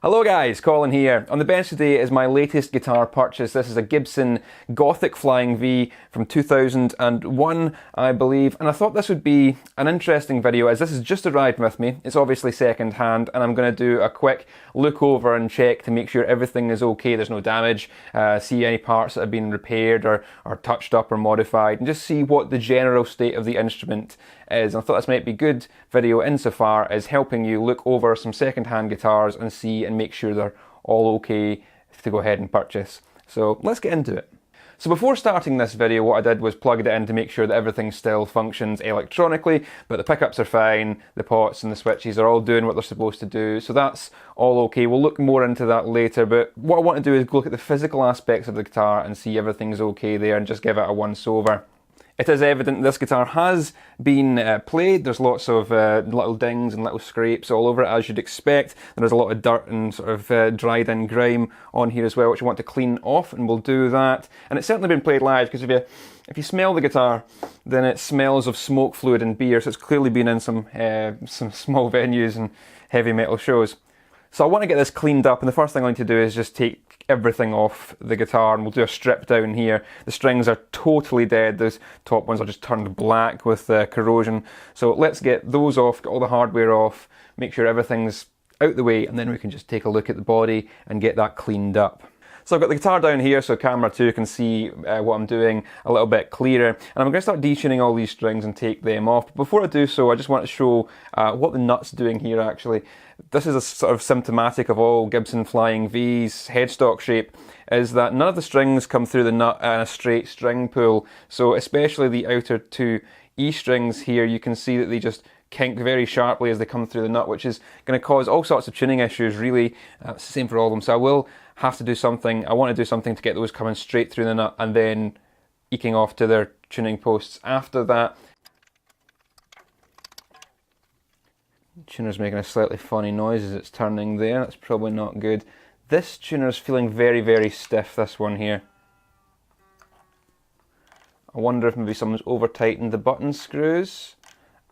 Hello guys, Colin here. On the bench today is my latest guitar purchase. This is a Gibson Gothic V from 2001, I believe, and I thought this would be an interesting video as this has just arrived with me. It's obviously second hand, and I'm going to do a quick look over and check to make sure everything is okay, there's no damage, see any parts that have been repaired or touched up or modified, and just see what the general state of the instrument is. And I thought this might be a good video insofar as helping you look over some second-hand guitars and see and make sure they're all okay to go ahead and purchase. So let's get into it. So before starting this video, what I did was plug it in to make sure that everything still functions electronically, but the pickups are fine, the pots and the switches are all doing what they're supposed to do, so that's all okay. We'll look more into that later, but what I want to do is look at the physical aspects of the guitar and see everything's okay there and just give it a once-over. It is evident this guitar has been played. There's lots of little dings and little scrapes all over it, as you'd expect. There's a lot of dirt and sort of dried in grime on here as well, which we want to clean off, and we'll do that. And it's certainly been played live, because if you smell the guitar, then it smells of smoke fluid and beer, so it's clearly been in some small venues and heavy metal shows. So I want to get this cleaned up, and the first thing I need to do is just take everything off the guitar, and we'll do a strip down here. The strings are totally dead. Those top ones are just turned black with corrosion. So let's get those off, get all the hardware off, make sure everything's out the way, and then we can just take a look at the body and get that cleaned up. So I've got the guitar down here so camera 2 can see what I'm doing a little bit clearer. And I'm going to start detuning all these strings and take them off. But before I do so, I just want to show what the nut's doing here actually. This is a sort of symptomatic of all Gibson Flying V's headstock shape, is that none of the strings come through the nut in a straight string pull. So especially the outer two E strings here, you can see that they just kink very sharply as they come through the nut, which is going to cause all sorts of tuning issues really. It's the same for all of them, so I will have to do something. I want to do something to get those coming straight through the nut and then eking off to their tuning posts after that. The tuner's making a slightly funny noise as it's turning there. That's probably not good. This tuner's feeling very, very stiff, this one here. I wonder if maybe someone's over-tightened the button screws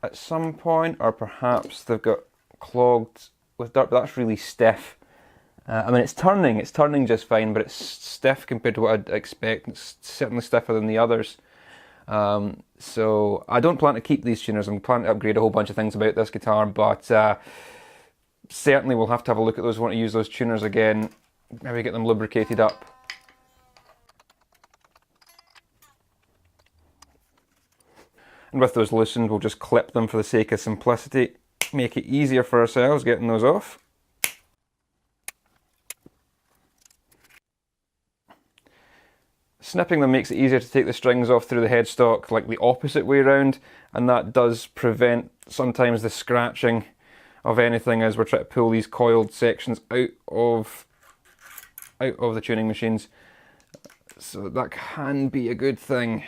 at some point, or perhaps they've got clogged with dirt, but that's really stiff. I mean, it's turning just fine, but it's stiff compared to what I'd expect. It's certainly stiffer than the others. So I don't plan to keep these tuners. I'm planning to upgrade a whole bunch of things about this guitar, but certainly we'll have to have a look at those. I want to use those tuners again, maybe get them lubricated up. And with those loosened, we'll just clip them for the sake of simplicity, make it easier for ourselves getting those off. Snipping them makes it easier to take the strings off through the headstock, like the opposite way around, and that does prevent sometimes the scratching of anything as we're trying to pull these coiled sections out of the tuning machines. So that can be a good thing.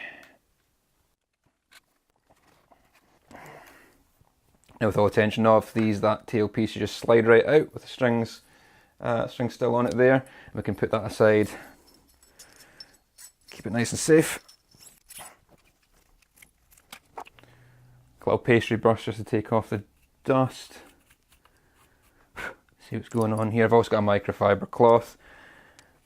Now with all the tension off these, that tail piece should just slide right out with the strings still on it there. And we can put that aside. Keep it nice and safe. A little pastry brush just to take off the dust. See what's going on here. I've also got a microfiber cloth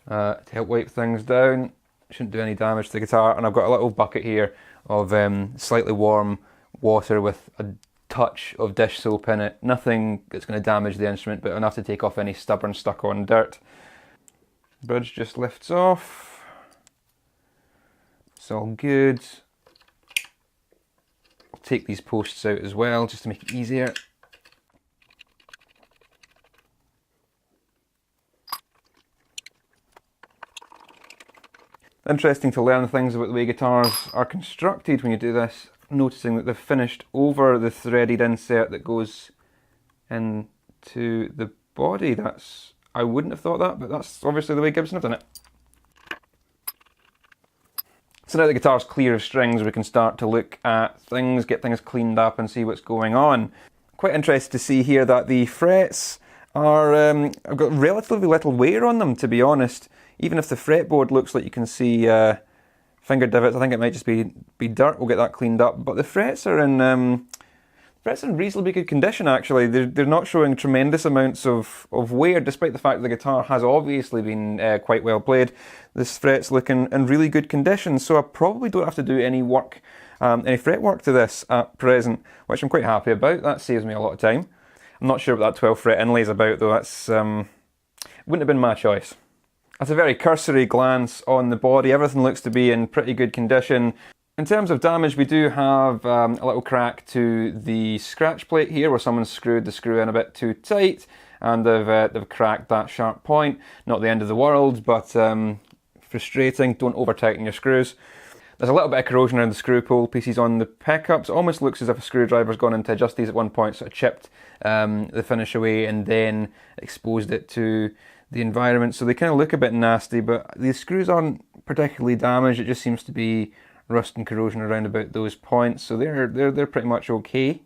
to help wipe things down. Shouldn't do any damage to the guitar. And I've got a little bucket here of slightly warm water with a touch of dish soap in it. Nothing that's going to damage the instrument, but enough to take off any stubborn stuck-on dirt. The bridge just lifts off. It's all good. I'll take these posts out as well, just to make it easier. Interesting to learn things about the way guitars are constructed when you do this. Noticing that they've finished over the threaded insert that goes into the body. I wouldn't have thought that, but that's obviously the way Gibson have done it. So now the guitar's clear of strings, we can start to look at things, get things cleaned up and see what's going on. Quite interested to see here that the frets are, I've got relatively little wear on them, to be honest. Even if the fretboard looks like you can see finger divots, I think it might just be dirt. We'll get that cleaned up. But the frets are in Frets in reasonably good condition, actually. They're not showing tremendous amounts of wear, despite the fact the guitar has obviously been quite well played. This fret's looking in really good condition, so I probably don't have to do any work, any fret work to this at present, which I'm quite happy about. That saves me a lot of time. I'm not sure what that 12 fret inlay's about, though. That's wouldn't have been my choice. At a very cursory glance on the body, everything looks to be in pretty good condition. In terms of damage, we do have a little crack to the scratch plate here where someone screwed the screw in a bit too tight and they've cracked that sharp point. Not the end of the world, but frustrating. Don't over tighten your screws. There's a little bit of corrosion around the screw pull pieces on the pickups. It almost looks as if a screwdriver's gone in to adjust these at one point, sort of chipped the finish away and then exposed it to the environment. So they kind of look a bit nasty, but these screws aren't particularly damaged. It just seems to be rust and corrosion around about those points, so they're pretty much okay.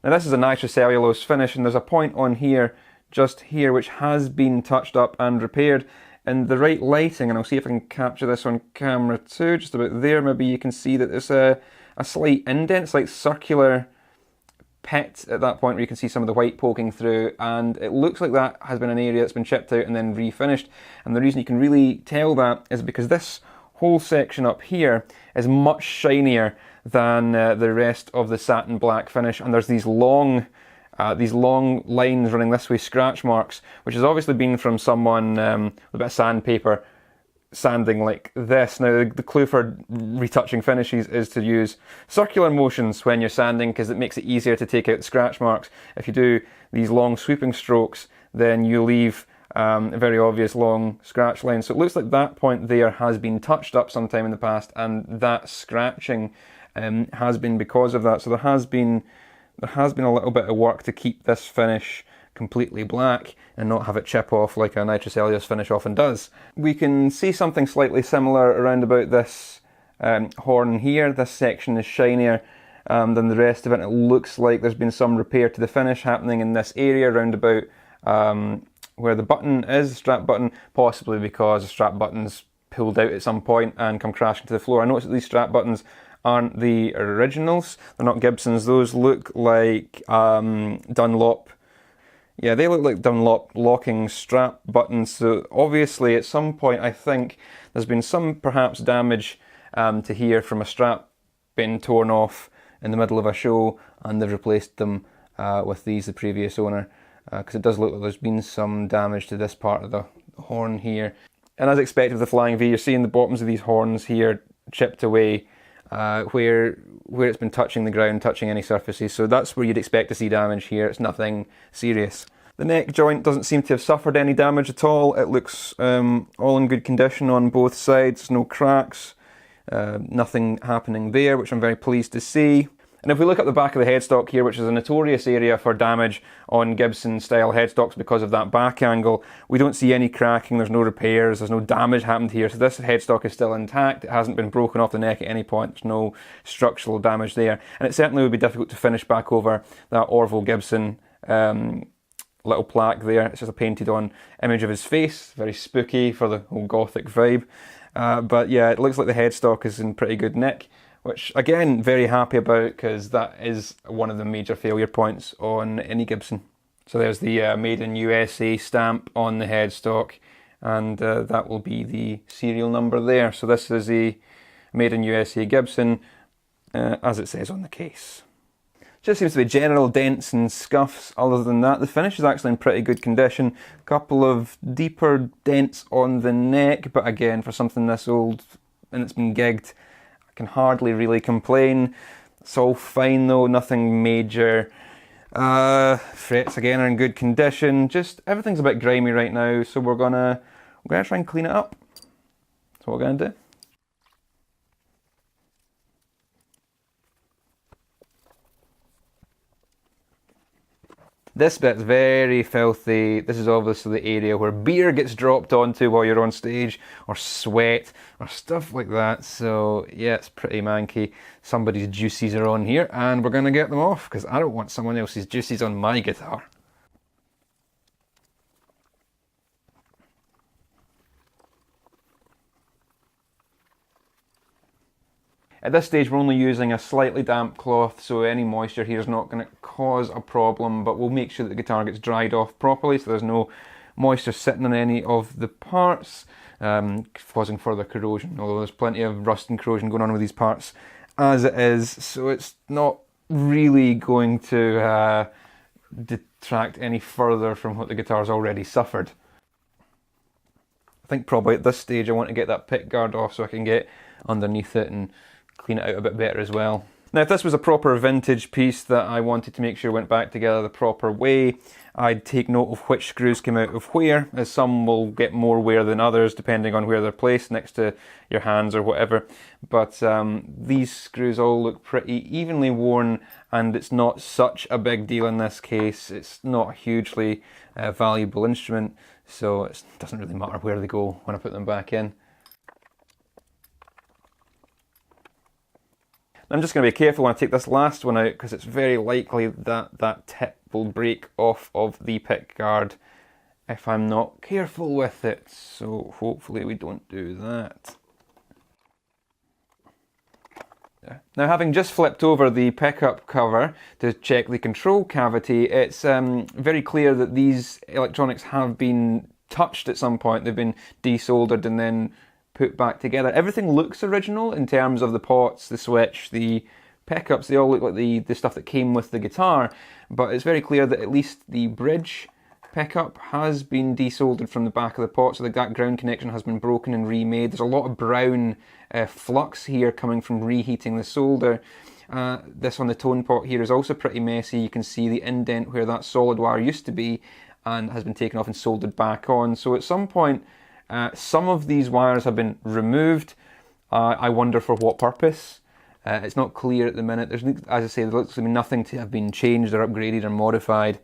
Now this is a nitrocellulose finish, and there's a point on here, just here, which has been touched up and repaired in the right lighting, and I'll see if I can capture this on camera too, just about there. Maybe you can see that there's a slight indent, like circular pit at that point where you can see some of the white poking through, and it looks like that has been an area that's been chipped out and then refinished. And the reason you can really tell that is because this whole section up here is much shinier than the rest of the satin black finish, and there's these long lines running this way, scratch marks, which has obviously been from someone with a bit of sandpaper sanding like this. Now the clue for retouching finishes is to use circular motions when you're sanding, because it makes it easier to take out the scratch marks. If you do these long sweeping strokes, then you leave a very obvious long scratch line. So it looks like that point there has been touched up sometime in the past, and that scratching has been because of that. So there has been a little bit of work to keep this finish completely black and not have it chip off like a nitrocellulose finish often does. We can see something slightly similar around about this horn here. This section is shinier than the rest of it. It looks like there's been some repair to the finish happening in this area around about where the button is, the strap button, possibly because the strap button's pulled out at some point and come crashing to the floor. I noticed that these strap buttons aren't the originals. They're not Gibsons. Those look like Dunlop. Yeah, they look like Dunlop locking strap buttons. So obviously at some point I think there's been some perhaps damage to here from a strap being torn off in the middle of a show, and they've replaced them with these, the previous owner. Because it does look like there's been some damage to this part of the horn here. And as expected with the Flying V, you're seeing the bottoms of these horns here chipped away where it's been touching the ground, touching any surfaces. So that's where you'd expect to see damage here. It's nothing serious. The neck joint doesn't seem to have suffered any damage at all. It looks all in good condition on both sides, no cracks, nothing happening there, which I'm very pleased to see. And if we look at the back of the headstock here, which is a notorious area for damage on Gibson style headstocks because of that back angle, we don't see any cracking, there's no repairs, there's no damage happened here. So this headstock is still intact, it hasn't been broken off the neck at any point, there's no structural damage there. And it certainly would be difficult to finish back over that Orville Gibson little plaque there. It's just a painted on image of his face, very spooky for the whole Gothic vibe. But yeah, it looks like the headstock is in pretty good nick, which again, very happy about, because that is one of the major failure points on any Gibson. So there's the Made in USA stamp on the headstock, and that will be the serial number there. So this is a Made in USA Gibson, as it says on the case. Just seems to be general dents and scuffs. Other than that, the finish is actually in pretty good condition. A couple of deeper dents on the neck, but again, for something this old and it's been gigged, can hardly really complain. It's all fine though, nothing major. Frets again are in good condition. Just everything's a bit grimy right now, so we're gonna try and clean it up. That's what we're gonna do. This bit's very filthy. This is obviously the area where beer gets dropped onto while you're on stage, or sweat, or stuff like that. So yeah, it's pretty manky. Somebody's juices are on here, and we're gonna get them off, because I don't want someone else's juices on my guitar. At this stage we're only using a slightly damp cloth, so any moisture here is not going to cause a problem, but we'll make sure that the guitar gets dried off properly so there's no moisture sitting on any of the parts, causing further corrosion, although there's plenty of rust and corrosion going on with these parts as it is, so it's not really going to detract any further from what the guitar's already suffered. I think probably at this stage I want to get that pick guard off so I can get underneath it and clean it out a bit better as well. Now, if this was a proper vintage piece that I wanted to make sure went back together the proper way, I'd take note of which screws came out of where, as some will get more wear than others depending on where they're placed next to your hands or whatever. But these screws all look pretty evenly worn, and it's not such a big deal in this case. It's not a hugely valuable instrument, so it doesn't really matter where they go when I put them back in. I'm just going to be careful when I take this last one out because it's very likely that that tip will break off of the pick guard if I'm not careful with it, so hopefully we don't do that. Now, having just flipped over the pickup cover to check the control cavity, it's very clear that these electronics have been touched at some point. They've been desoldered and then put back together. Everything looks original in terms of the pots, the switch, the pickups. They all look like the stuff that came with the guitar, but it's very clear that at least the bridge pickup has been desoldered from the back of the pot, so that ground connection has been broken and remade. There's a lot of brown flux here coming from reheating the solder. This on the tone pot here is also pretty messy. You can see the indent where that solid wire used to be and has been taken off and soldered back on. So at some point, some of these wires have been removed. I wonder for what purpose. It's not clear at the minute. There's, as I say, there looks to be nothing to have been changed or upgraded or modified.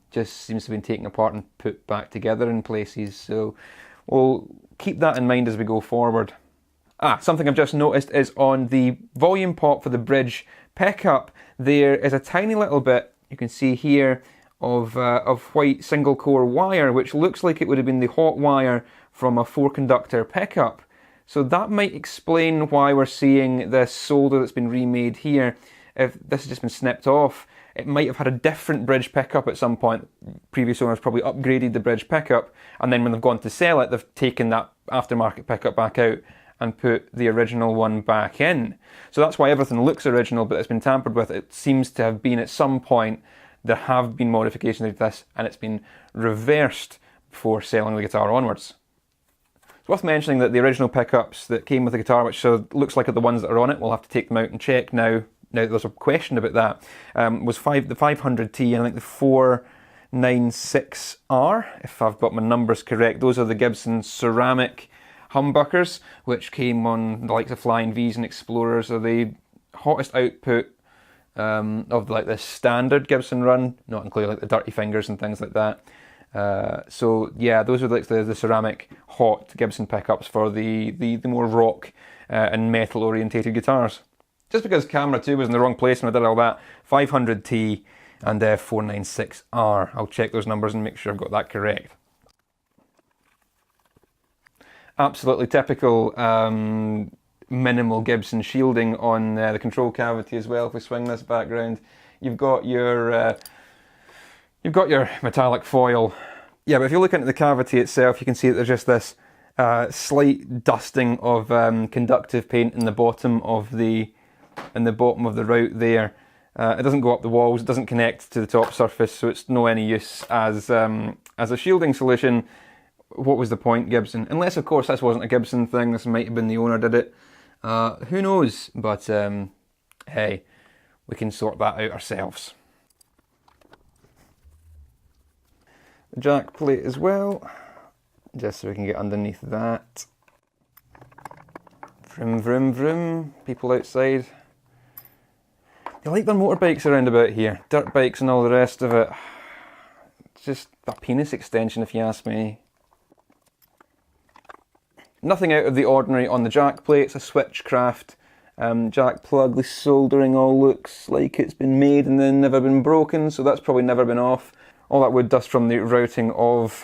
Just seems to have been taken apart and put back together in places. So we'll keep that in mind as we go forward. Something I've just noticed is on the volume pot for the bridge pickup, there is a tiny little bit, you can see here, of white single core wire, which looks like it would have been the hot wire from a 4-conductor pickup. So that might explain why we're seeing this solder that's been remade here. If this has just been snipped off, it might have had a different bridge pickup at some point. Previous owners probably upgraded the bridge pickup, and then when they've gone to sell it, they've taken that aftermarket pickup back out and put the original one back in. So that's why everything looks original, but it's been tampered with. It seems to have been at some point there have been modifications of this and it's been reversed before selling the guitar onwards. It's worth mentioning that the original pickups that came with the guitar, which looks like the ones that are on it, we'll have to take them out and check now. Now there's a question about that, was the 500T and I think the 496R, if I've got my numbers correct. Those are the Gibson ceramic humbuckers, which came on the likes of Flying Vs and Explorers, are the hottest output of the standard Gibson run, not including like the Dirty Fingers and things like that. So yeah, those are like the ceramic hot Gibson pickups for the more rock and metal orientated guitars. Just because camera 2 was in the wrong place when I did all that, 500T and 496R. I'll check those numbers and make sure I've got that correct. Absolutely typical minimal Gibson shielding on the control cavity as well. If we swing this back round, you've got your metallic foil. Yeah, but if you look into the cavity itself, you can see that there's just this slight dusting of conductive paint in the bottom of the route there. It doesn't go up the walls, it doesn't connect to the top surface, so it's no any use as a shielding solution. What was the point, Gibson? Unless, of course, this wasn't a Gibson thing, this might have been the owner did it. Who knows? But hey, we can sort that out ourselves. The jack plate as well, just so we can get underneath that. Vroom, vroom, vroom. People outside. They like their motorbikes around about here. Dirt bikes and all the rest of it. It's just a penis extension, if you ask me. Nothing out of the ordinary on the jack plate. It's a Switchcraft jack plug. The soldering all looks like it's been made and then never been broken, so that's probably never been off. All that wood dust from the routing of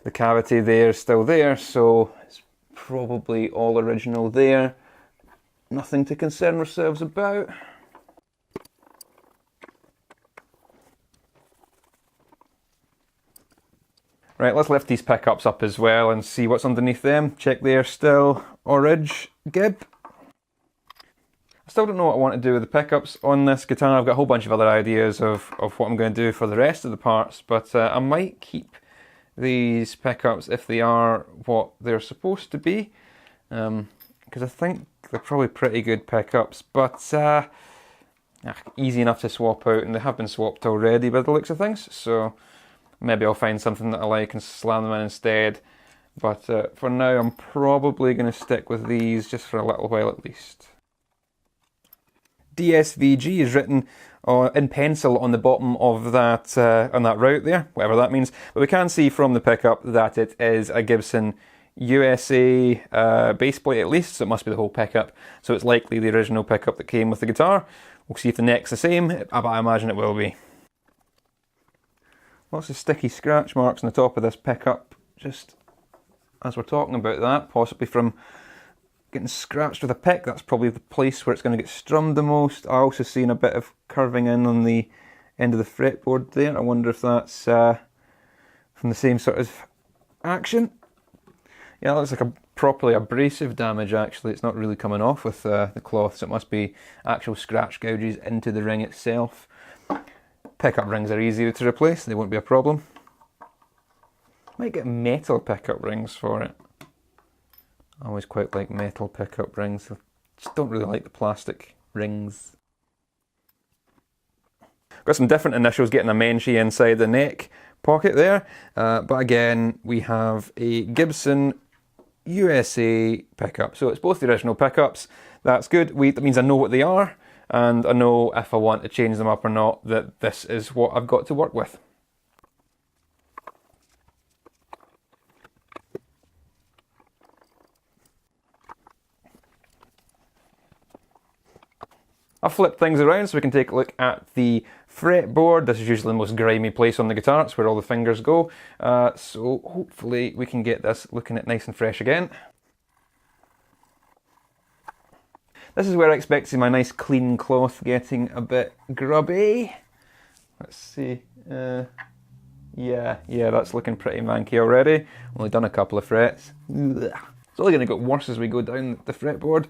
the cavity there is still there, so it's probably all original there. Nothing to concern ourselves about. Right, let's lift these pickups up as well and see what's underneath them. Check they're still orange Gib. I still don't know what I want to do with the pickups on this guitar. I've got a whole bunch of other ideas of what I'm going to do for the rest of the parts, but I might keep these pickups if they are what they're supposed to be, because I think they're probably pretty good pickups, but easy enough to swap out, and they have been swapped already by the looks of things, so maybe I'll find something that I like and slam them in instead. But for now, I'm probably going to stick with these just for a little while at least. DSVG is written in pencil on the bottom of that on that route there, whatever that means. But we can see from the pickup that it is a Gibson USA base plate at least, so it must be the whole pickup. So it's likely the original pickup that came with the guitar. We'll see if the neck's the same, but I imagine it will be. Lots of sticky scratch marks on the top of this pickup, just as we're talking about that, possibly from getting scratched with a pick. That's probably the place where it's going to get strummed the most. I also seen a bit of curving in on the end of the fretboard there. I wonder if that's from the same sort of action. Yeah, that looks like a properly abrasive damage actually. It's not really coming off with the cloth, so it must be actual scratch gouges into the ring itself. Pickup rings are easier to replace, they won't be a problem. Might get metal pickup rings for it. I always quite like metal pickup rings. I just don't really like the plastic rings. Got some different initials getting a Menchie inside the neck pocket there. But again, we have a Gibson USA pickup. So it's both the original pickups. That's good. That means I know what they are, and I know if I want to change them up or not, that this is what I've got to work with. I'll flip things around so we can take a look at the fretboard. This is usually the most grimy place on the guitar. It's where all the fingers go. So hopefully we can get this looking at nice and fresh again. This is where I expect to see my nice clean cloth getting a bit grubby. Let's see. Yeah, that's looking pretty manky already. Only done a couple of frets. It's only going to get worse as we go down the fretboard.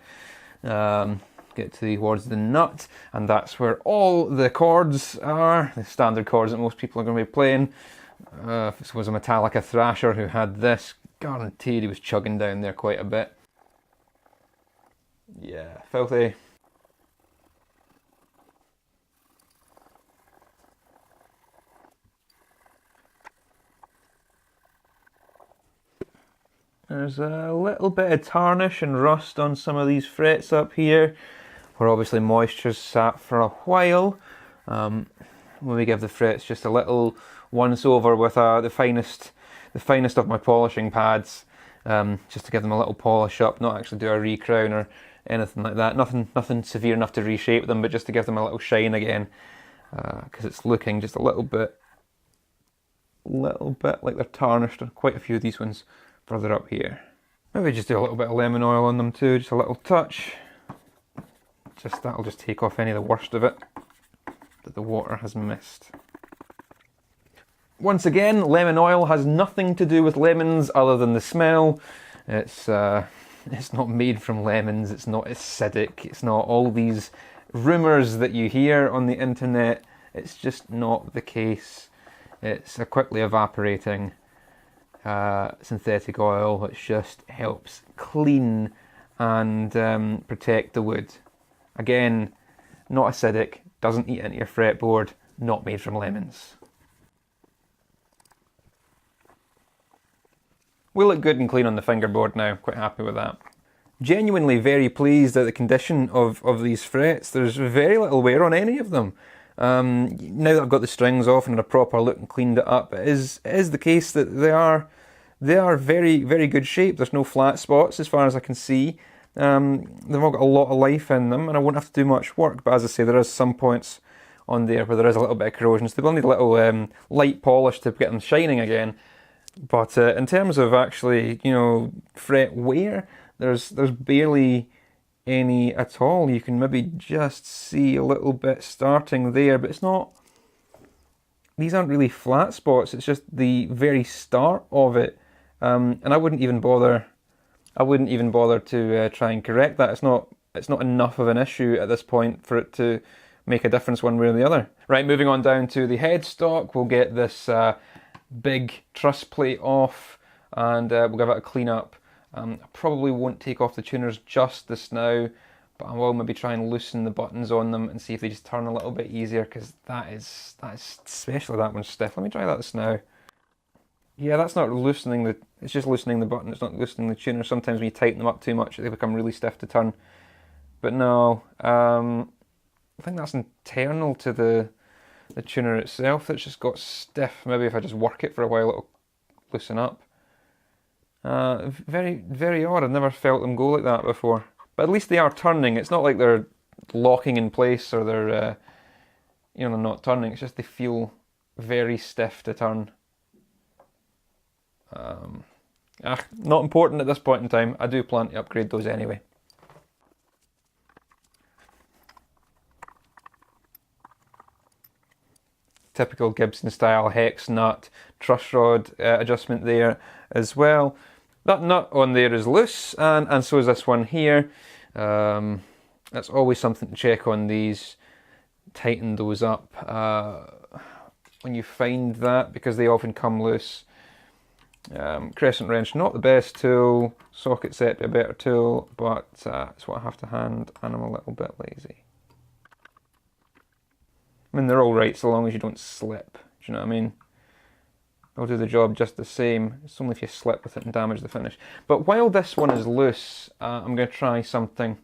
Get towards the nut, and that's where all the chords are, the standard chords that most people are going to be playing. If this was a Metallica thrasher who had this, guaranteed he was chugging down there quite a bit. Yeah, filthy. There's a little bit of tarnish and rust on some of these frets up here, where obviously moisture's sat for a while. When we give the frets just a little once over with the finest of my polishing pads, just to give them a little polish up, not actually do a recrown or anything like that. Nothing severe enough to reshape them, but just to give them a little shine again, because it's looking just a little bit like they're tarnished on quite a few of these ones further up here. Maybe just do a little bit of lemon oil on them too, just a little touch. That'll just take off any of the worst of it that the water has missed. Once again, lemon oil has nothing to do with lemons other than the smell. It's not made from lemons, it's not acidic, it's not all these rumours that you hear on the internet. It's just not the case. It's a quickly evaporating synthetic oil which just helps clean and protect the wood. Again, not acidic, doesn't eat into your fretboard, not made from lemons. We look good and clean on the fingerboard now, quite happy with that. Genuinely very pleased at the condition of these frets. There's very little wear on any of them. Now that I've got the strings off and in a proper look and cleaned it up, it is the case that they are very, very good shape. There's no flat spots as far as I can see. They've all got a lot of life in them, and I won't have to do much work, but as I say, there is some points on there where there is a little bit of corrosion, so they will need a little light polish to get them shining again. But in terms of actually, fret wear, there's barely any at all. You can maybe just see a little bit starting there, but it's not, these aren't really flat spots, it's just the very start of it. And I wouldn't even bother to try and correct that. It's not enough of an issue at this point for it to make a difference one way or the other. Right, moving on down to the headstock, we'll get this big truss plate off, and we'll give it a clean up. I probably won't take off the tuners just this now, but I will maybe try and loosen the buttons on them and see if they just turn a little bit easier, because that is especially that one's stiff. Let me try that just now. Yeah, that's not loosening it's just loosening the button, it's not loosening the tuner. Sometimes when you tighten them up too much, they become really stiff to turn. But no, I think that's internal to the tuner itself that's just got stiff. Maybe if I just work it for a while, it'll loosen up. Very, very odd. I've never felt them go like that before. But at least they are turning. It's not like they're locking in place or they're, not turning. It's just they feel very stiff to turn. Not important at this point in time. I do plan to upgrade those anyway. Typical Gibson style hex nut truss rod adjustment there as well. That nut on there is loose, and so is this one here. That's always something to check on these. Tighten those up when you find that, because they often come loose. Crescent wrench, not the best tool. Socket set be a better tool, but it's what I have to hand, and I'm a little bit lazy. I mean, they're all right so long as you don't slip. Do you know what I mean? They'll do the job just the same. It's only if you slip with it and damage the finish. But while this one is loose, I'm going to try something.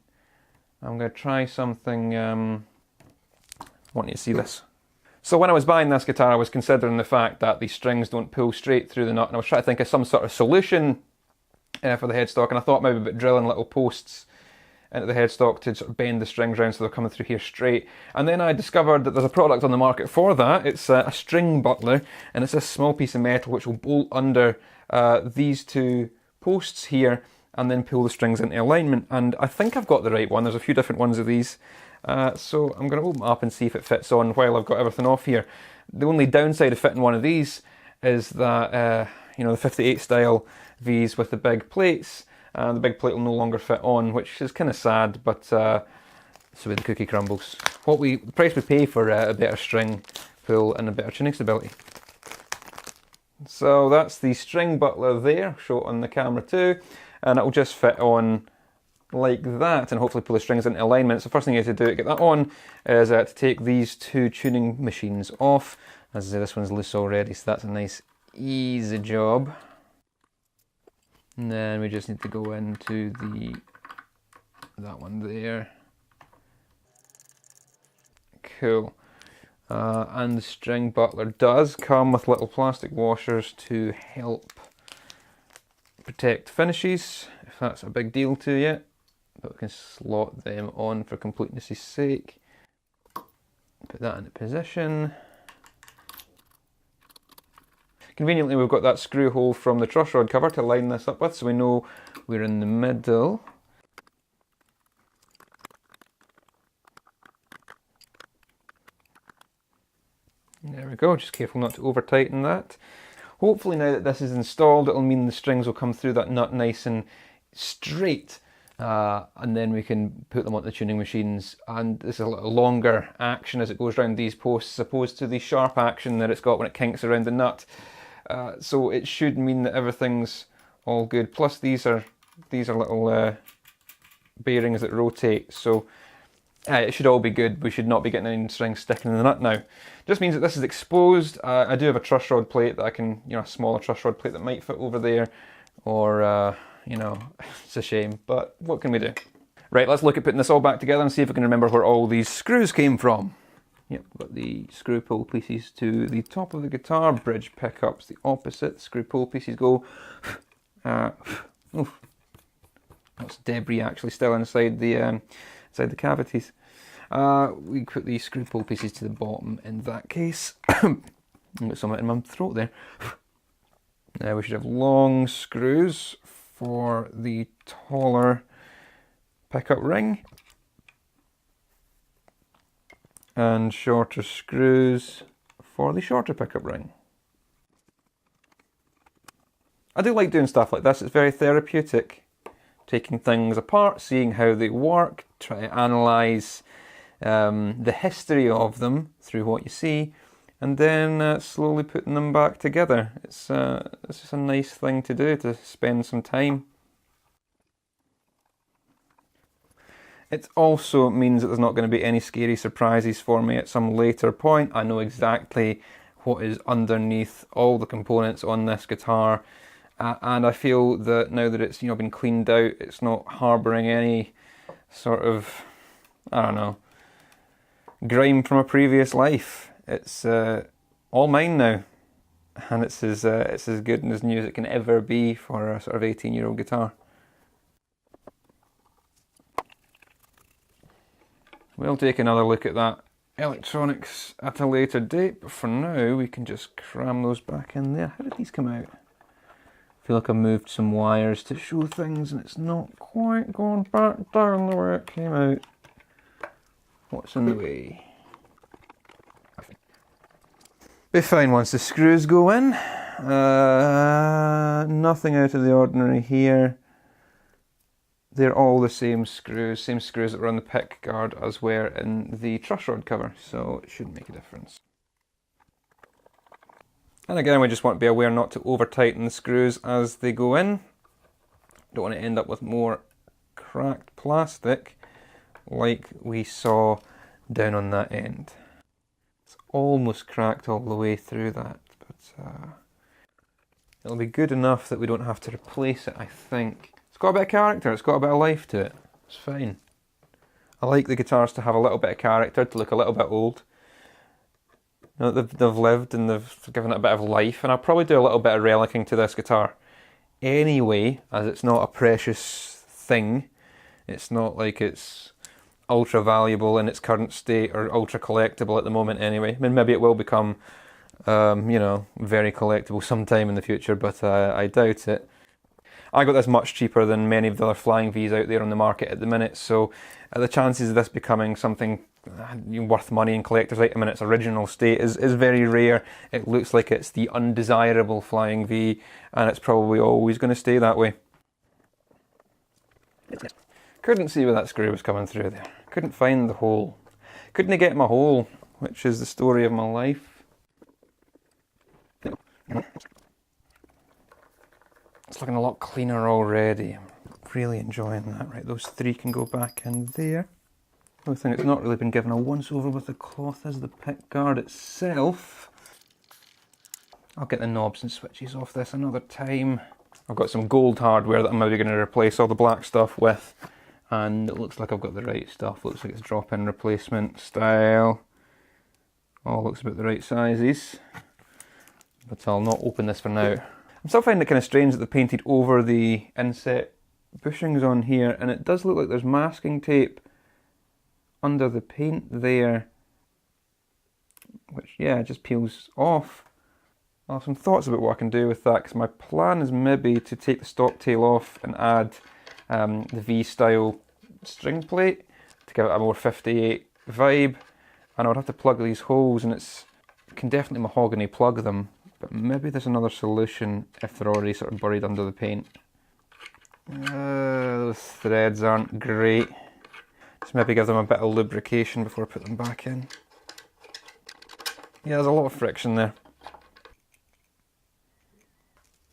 I want you to see this. So when I was buying this guitar, I was considering the fact that the strings don't pull straight through the nut, and I was trying to think of some sort of solution for the headstock, and I thought maybe about drilling little posts into the headstock to sort of bend the strings around so they're coming through here straight. And then I discovered that there's a product on the market for that. It's a string butler, and it's a small piece of metal which will bolt under these two posts here and then pull the strings into alignment. And I think I've got the right one. There's a few different ones of these. So I'm going to open it up and see if it fits on while I've got everything off here. The only downside of fitting one of these is that, the 58 style Vs with the big plates, the big plate will no longer fit on, which is kind of sad, but so the cookie crumbles. The price we pay for a better string pull and a better tuning stability. So that's the string butler there, show it on the camera too, and it'll just fit on like that and hopefully pull the strings into alignment. So first thing you have to do to get that on is to take these two tuning machines off. As I say, this one's loose already, so that's a nice easy job. And then we just need to go into that one there. Cool. And the string butler does come with little plastic washers to help protect finishes, if that's a big deal to you. But we can slot them on for completeness' sake. Put that into position. Conveniently, we've got that screw hole from the truss rod cover to line this up with, so we know we're in the middle. There we go, just careful not to over tighten that. Hopefully now that this is installed, it'll mean the strings will come through that nut nice and straight. And then we can put them onto the tuning machines, and this is a little longer action as it goes around these posts, as opposed to the sharp action that it's got when it kinks around the nut. So it should mean that everything's all good. Plus these are little bearings that rotate, so it should all be good. We should not be getting any strings sticking in the nut now. Just means that this is exposed. I do have a truss rod plate that I can, a smaller truss rod plate that might fit over there, or it's a shame, but what can we do? Right, let's look at putting this all back together and see if we can remember where all these screws came from. Yep, got the screw pull pieces to the top of the guitar, bridge pickups the opposite, screw pull pieces go. Oof. That's debris actually still inside the cavities. We put the screw pull pieces to the bottom in that case. I've got something in my throat there. Now we should have long screws for the taller pickup ring. And shorter screws for the shorter pickup ring. I do like doing stuff like this. It's very therapeutic. Taking things apart, seeing how they work, try to analyse the history of them through what you see, and then slowly putting them back together. It's just a nice thing to do, to spend some time. It also means that there's not going to be any scary surprises for me at some later point. I know exactly what is underneath all the components on this guitar, and I feel that now that it's been cleaned out, it's not harbouring any sort of, I don't know, grime from a previous life. It's all mine now, and it's as good and as new as it can ever be for a sort of 18-year-old guitar. We'll take another look at that electronics at a later date, but for now we can just cram those back in there. How did these come out? I feel like I moved some wires to show things and it's not quite gone back down the way it came out. What's in the way? Be fine once the screws go in. Nothing out of the ordinary here. They're all the same screws that were on the pick guard as were in the truss rod cover, so it shouldn't make a difference. And again, we just want to be aware not to over tighten the screws as they go in. Don't want to end up with more cracked plastic like we saw down on that end. It's almost cracked all the way through that, but it'll be good enough that we don't have to replace it, I think. It's got a bit of character, it's got a bit of life to it. It's fine. I like the guitars to have a little bit of character, to look a little bit old. They've lived and they've given it a bit of life, and I'll probably do a little bit of relicking to this guitar anyway, as it's not a precious thing. It's not like it's ultra valuable in its current state or ultra collectible at the moment anyway. I mean, maybe it will become, very collectible sometime in the future, but I doubt it. I got this much cheaper than many of the other Flying Vs out there on the market at the minute, so the chances of this becoming something worth money and collector's item in its original state is very rare. It looks like it's the undesirable Flying V, and it's probably always going to stay that way. Couldn't see where that screw was coming through there. Couldn't find the hole. Couldn't get my hole, which is the story of my life. It's looking a lot cleaner already. I'm really enjoying that. Right, those three can go back in there. The only thing that's not really been given a once over with the cloth is the pick guard itself. I'll get the knobs and switches off this another time. I've got some gold hardware that I'm maybe going to replace all the black stuff with, and it looks like I've got the right stuff. Looks like it's drop-in replacement style. All looks about the right sizes, but I'll not open this for now. I'm still finding it kind of strange that they painted over the inset bushings on here, and it does look like there's masking tape under the paint there, which, yeah, just peels off. I have some thoughts about what I can do with that, because my plan is maybe to take the stock tail off and add the V-style string plate to give it a more 58 vibe, and I would have to plug these holes, and you can definitely mahogany plug them, but maybe there's another solution if they're already sort of buried under the paint. Those threads aren't great. Just maybe give them a bit of lubrication before I put them back in. Yeah, there's a lot of friction there.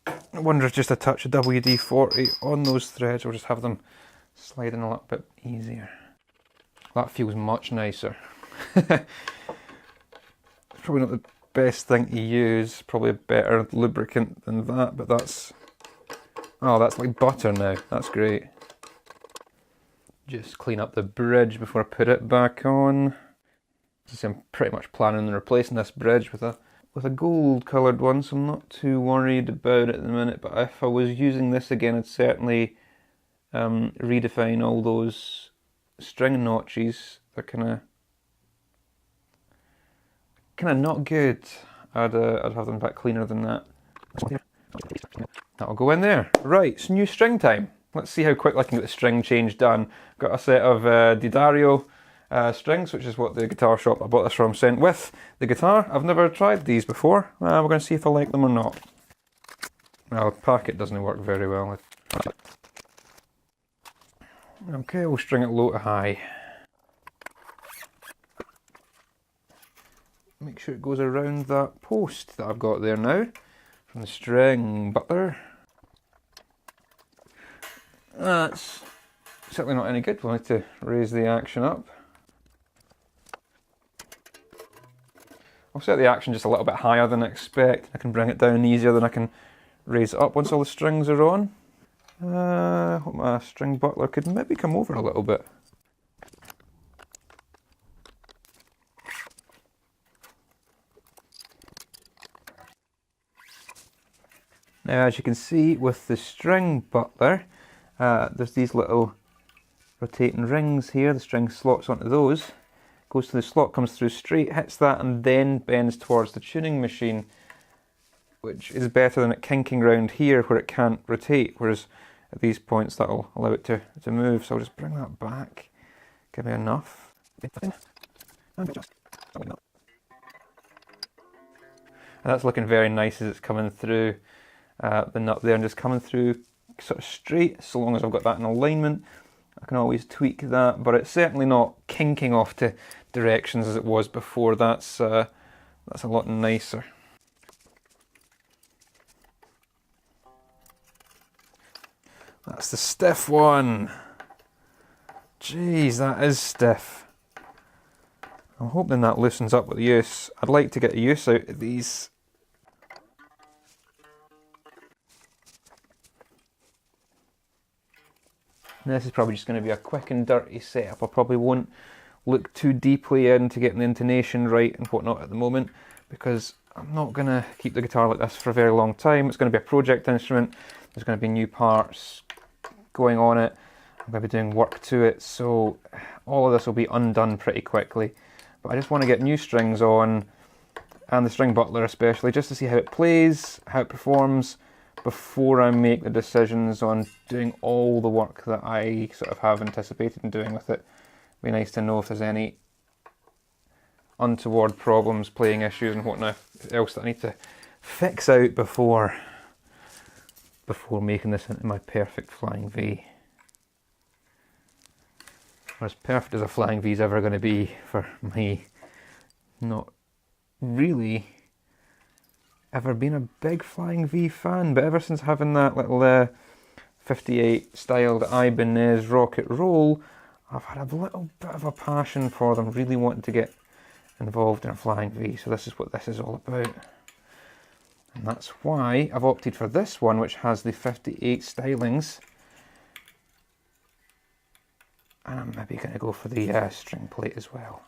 I wonder if just a touch of WD-40 on those threads will just have them slide in a little bit easier. That feels much nicer. It's probably not the best thing to use, probably a better lubricant than that, but that's like butter now. That's great. Just clean up the bridge before I put it back on. I'm pretty much planning on replacing this bridge with a gold coloured one, so I'm not too worried about it at the minute, but if I was using this again, I'd certainly redefine all those string notches. They're kind of not good. I'd have them a bit cleaner than that. That'll go in there. Right, it's new string time. let's see how quickly I can get the string change done. Got a set of D'Addario strings, which is what the guitar shop I bought this from sent with the guitar. I've never tried these before. We're going to see if I like them or not. Well, the packet doesn't work very well. Okay, we'll string it low to high. Make sure it goes around that post that I've got there now from the string butler. That's certainly not any good. We'll need to raise the action up. I'll set the action just a little bit higher than I expect. I can bring it down easier than I can raise it up once all the strings are on. I hope my string butler could maybe come over a little bit. Now, as you can see with the string butler, there's these little rotating rings here. The string slots onto those, goes to the slot, comes through straight, hits that, and then bends towards the tuning machine, which is better than it kinking round here where it can't rotate, whereas at these points that'll allow it to move. So I'll just bring that back, give me enough. And that's looking very nice as it's coming through the nut there and just coming through sort of straight. So long as I've got that in alignment, I can always tweak that, but it's certainly not kinking off to directions as it was before. That's a lot nicer. That's the stiff one. Jeez, that is stiff. I'm hoping that loosens up with use. I'd like to get the use out of these. This is probably just going to be a quick and dirty setup. I probably won't look too deeply into getting the intonation right and whatnot at the moment, because I'm not going to keep the guitar like this for a very long time. It's going to be a project instrument. There's going to be new parts going on it. I'm going to be doing work to it, so all of this will be undone pretty quickly. But I just want to get new strings on, and the string butler especially, just to see how it plays, how it performs, before I make the decisions on doing all the work that I sort of have anticipated in doing with it. It'd be nice to know if there's any untoward problems, playing issues and whatnot else that I need to fix out before making this into my perfect Flying V. Or as perfect as a Flying V is ever going to be for me. Not really ever been a big Flying V fan, but ever since having that little 58 styled Ibanez Rocket Roll, I've had a little bit of a passion for them, really wanting to get involved in a Flying V, so this is what this is all about. And that's why I've opted for this one, which has the 58 stylings. And I'm maybe going to go for the string plate as well.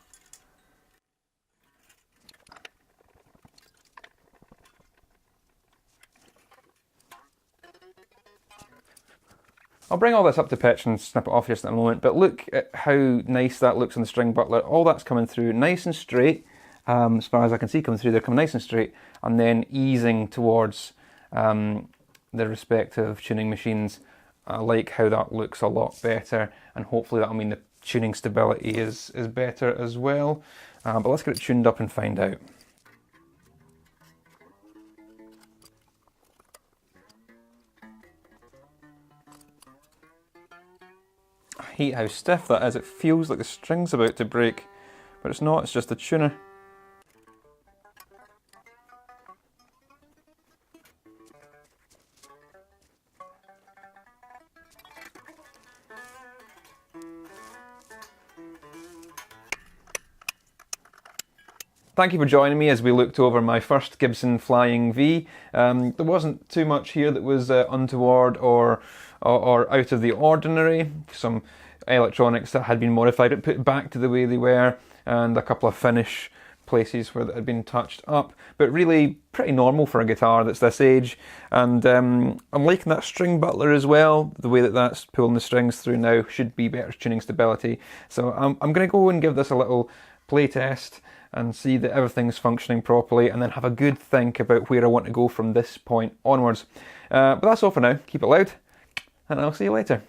I'll bring all this up to pitch and snip it off just in a moment, but look at how nice that looks on the string butler. All that's coming through nice and straight, as far as I can see coming through, they're coming nice and straight, and then easing towards the respective tuning machines. I like how that looks a lot better, and hopefully that'll mean the tuning stability is better as well. But let's get it tuned up and find out. I hate how stiff that is. It feels like the string's about to break, but it's not, it's just the tuner. Thank you for joining me as we looked over my first Gibson Flying V. There wasn't too much here that was untoward or out of the ordinary. Some electronics that had been modified and put back to the way they were, and a couple of finish places where that had been touched up, but really pretty normal for a guitar that's this age. And I'm liking that string butler as well. The way that that's pulling the strings through now should be better tuning stability. So I'm going to go and give this a little play test and see that everything's functioning properly, and then have a good think about where I want to go from this point onwards. But that's all for now. Keep it loud, and I'll see you later.